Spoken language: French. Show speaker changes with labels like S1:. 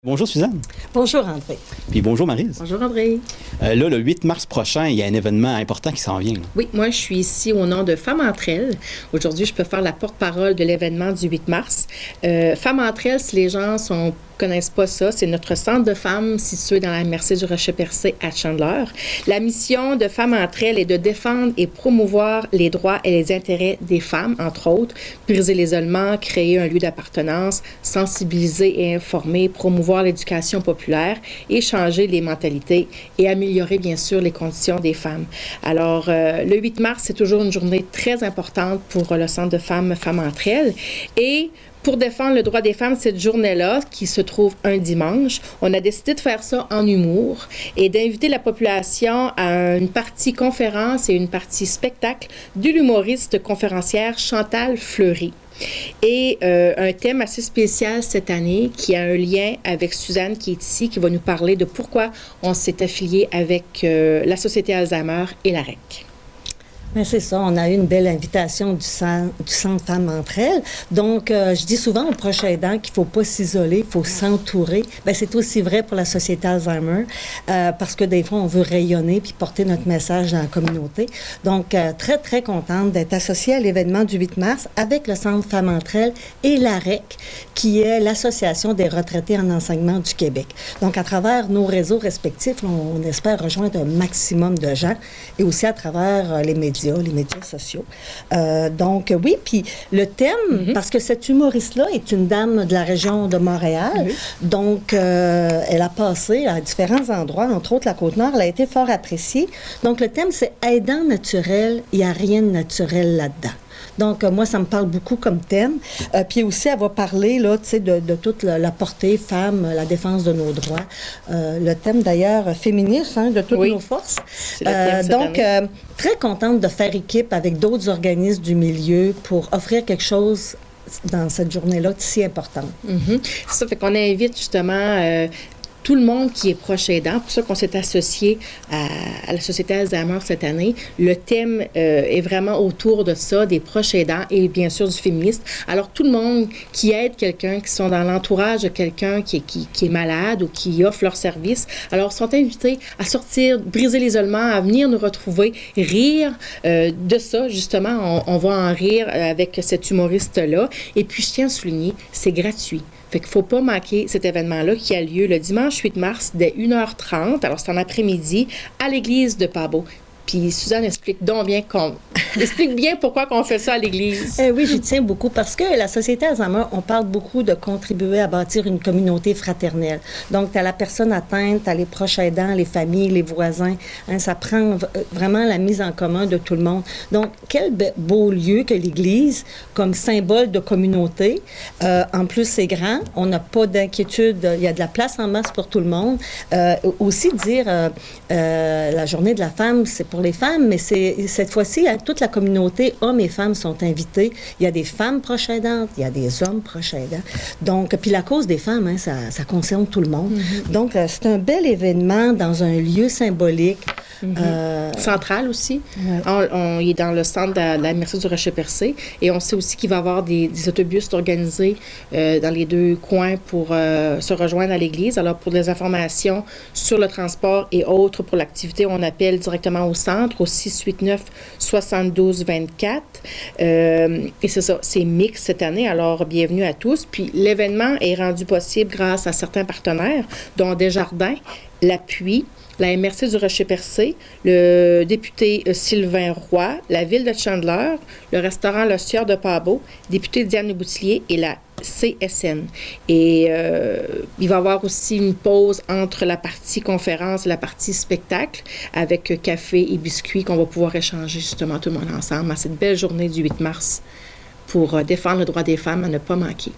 S1: Bonjour Suzanne.
S2: Bonjour André.
S1: Puis bonjour Maryse.
S3: Bonjour André.
S1: Là, le 8 mars prochain, il y a un événement important qui s'en vient. Là.
S3: Oui, moi je suis ici au nom de Femmes entre elles. Aujourd'hui, je peux faire la porte-parole de l'événement du 8 mars. Femmes entre elles, si les gens connaissent pas ça, c'est notre centre de femmes situé dans la MRC du Rocher-Percé à Chandler. La mission de Femmes entre elles est de défendre et promouvoir les droits et les intérêts des femmes, entre autres, briser l'isolement, créer un lieu d'appartenance, sensibiliser et informer, promouvoir l'éducation populaire et changer les mentalités et améliorer, bien sûr, les conditions des femmes. Alors, le 8 mars, c'est toujours une journée très importante pour le centre de femmes entre elles. Et pour défendre le droit des femmes, cette journée-là, qui se trouve un dimanche, on a décidé de faire ça en humour et d'inviter la population à une partie conférence et une partie spectacle de l'humoriste conférencière Chantal Fleury. Et un thème assez spécial cette année qui a un lien avec Suzanne qui est ici, qui va nous parler de pourquoi on s'est affilié avec la Société Alzheimer et la REC.
S2: Bien, c'est ça, on a eu une belle invitation du Centre Femmes entre elles. Donc, je dis souvent aux proches aidants qu'il ne faut pas s'isoler, il faut s'entourer. Bien, c'est aussi vrai pour la Société Alzheimer, parce que des fois, on veut rayonner puis porter notre message dans la communauté. Donc, très, très contente d'être associée à l'événement du 8 mars avec le Centre Femmes entre elles et la REC, qui est l'Association des retraités en enseignement du Québec. Donc, à travers nos réseaux respectifs, on espère rejoindre un maximum de gens et aussi à travers les médias sociaux. Donc, oui, puis le thème, parce que cette humoriste-là est une dame de la région de Montréal, donc elle a passé à différents endroits, entre autres la Côte-Nord, elle a été fort appréciée. Donc, le thème, c'est « Aidant naturel, il n'y a rien de naturel là-dedans ». Donc, moi, ça me parle beaucoup comme thème. Puis aussi, elle va parler, là, tu sais, de toute la portée femme, la défense de nos droits. Le thème, d'ailleurs, féministe, hein, de toutes nos forces.
S3: C'est le thème
S2: donc, très contente de faire équipe avec d'autres organismes du milieu pour offrir quelque chose dans cette journée-là si importante.
S3: C'est ça, fait qu'on invite justement tout le monde qui est proche aidant. C'est pour ça qu'on s'est associé à la Société Alzheimer cette année. Le thème est vraiment autour de ça, des proches aidants et bien sûr du féministe. Alors, tout le monde qui aide quelqu'un, qui sont dans l'entourage de quelqu'un qui est malade ou qui offre leur service, alors sont invités à sortir, briser l'isolement, à venir nous retrouver, rire de ça, justement. On va en rire avec cet humoriste-là. Et puis, je tiens à souligner, c'est gratuit. Fait qu'il ne faut pas manquer cet événement-là qui a lieu le dimanche 8 mars dès 1h30, alors c'est en après-midi, à l'église de Pabot. Puis Suzanne explique bien pourquoi on fait ça à l'église.
S2: Oui, j'y tiens beaucoup parce que la Société Alzheimer, on parle beaucoup de contribuer à bâtir une communauté fraternelle. Donc, tu as la personne atteinte, tu as les proches aidants, les familles, les voisins. Hein, ça prend vraiment la mise en commun de tout le monde. Donc, quel beau lieu que l'église comme symbole de communauté. En plus, c'est grand. On n'a pas d'inquiétude. Il y a de la place en masse pour tout le monde. Aussi dire la journée de la femme, c'est pour les femmes, mais cette fois-ci, toute la communauté, hommes et femmes, sont invités. Il y a des femmes proches aidantes, il y a des hommes proches aidants. Donc, puis la cause des femmes, hein, ça concerne tout le monde. Donc, c'est un bel événement dans un lieu symbolique.
S3: Central aussi. On est dans le centre de la MRC du Rocher-Percé et on sait aussi qu'il va y avoir des autobus organisés dans les deux coins pour se rejoindre à l'église. Alors, pour des informations sur le transport et autres pour l'activité, on appelle directement au centre au 689-7224. Et c'est ça, c'est mix cette année, alors bienvenue à tous. Puis l'événement est rendu possible grâce à certains partenaires, dont Desjardins, l'Appui, la MRC du Rocher-Percé, le député Sylvain Roy, la ville de Chandler, le restaurant Le Sieur de Pabot, député Diane Boutillier et la CSN. Et il va y avoir aussi une pause entre la partie conférence et la partie spectacle avec café et biscuits qu'on va pouvoir échanger justement tout le monde ensemble à cette belle journée du 8 mars pour défendre le droit des femmes à ne pas manquer.